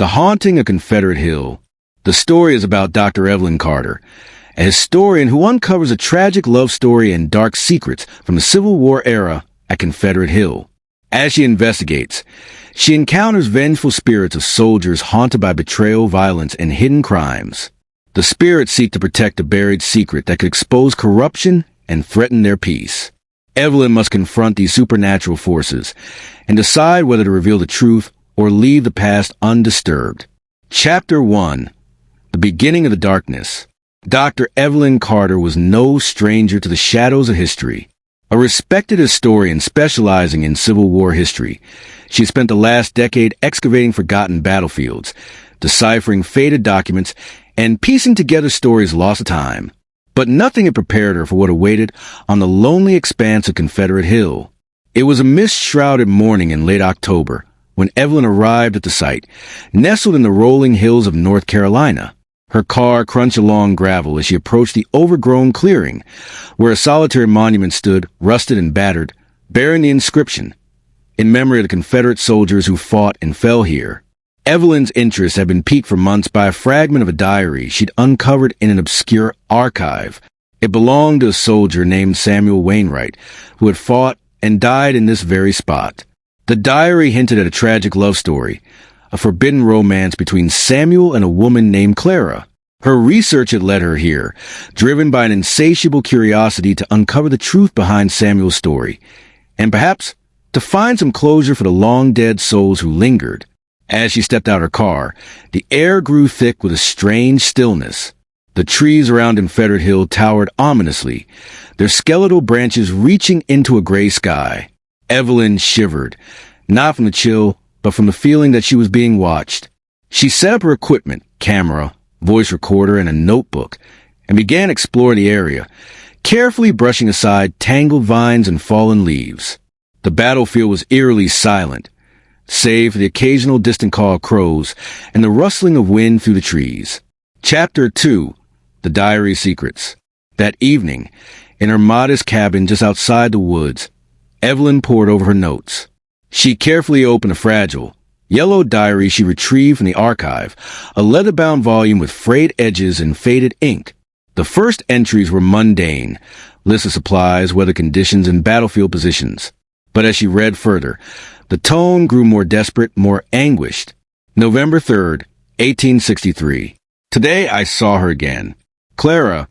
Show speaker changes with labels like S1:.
S1: The Haunting of Confederate Hill. The story is about Dr. Evelyn Carter, a historian who uncovers a tragic love story and dark secrets from the Civil War era at Confederate Hill. As she investigates, she encounters vengeful spirits of soldiers haunted by betrayal, violence, and hidden crimes. The spirits seek to protect a buried secret that could expose corruption and threaten their peace. Evelyn must confront these supernatural forces and decide whether to reveal the truth or leave the past undisturbed. Chapter 1. The Beginning of the Darkness. Dr. Evelyn Carter was no stranger to the shadows of history. A respected historian specializing in Civil War history, she spent the last decade excavating forgotten battlefields, deciphering faded documents, and piecing together stories lost to time. But nothing had prepared her for what awaited on the lonely expanse of Confederate Hill. It was a mist-shrouded morning in late October when Evelyn arrived at the site, nestled in the rolling hills of North Carolina. Her car crunched along gravel as she approached the overgrown clearing, where a solitary monument stood, rusted and battered, bearing the inscription, "In memory of the Confederate soldiers who fought and fell here." Evelyn's interest had been piqued for months by a fragment of a diary she'd uncovered in an obscure archive. It belonged to a soldier named Samuel Wainwright, who had fought and died in this very spot. The diary hinted at a tragic love story, a forbidden romance between Samuel and a woman named Clara. Her research had led her here, driven by an insatiable curiosity to uncover the truth behind Samuel's story, and perhaps to find some closure for the long-dead souls who lingered. As she stepped out her car, the air grew thick with a strange stillness. The trees around Confederate Hill towered ominously, their skeletal branches reaching into a gray sky. Evelyn shivered, not from the chill, but from the feeling that she was being watched. She set up her equipment, camera, voice recorder, and a notebook, and began exploring the area, carefully brushing aside tangled vines and fallen leaves. The battlefield was eerily silent, save for the occasional distant call of crows and the rustling of wind through the trees. Chapter 2. The Diary Secrets. That evening, in her modest cabin just outside the woods, Evelyn pored over her notes. She carefully opened a fragile, yellow diary she retrieved from the archive, a leather-bound volume with frayed edges and faded ink. The first entries were mundane, lists of supplies, weather conditions, and battlefield positions. But as she read further, the tone grew more desperate, more anguished. November 3rd, 1863. Today I saw her again. Clara,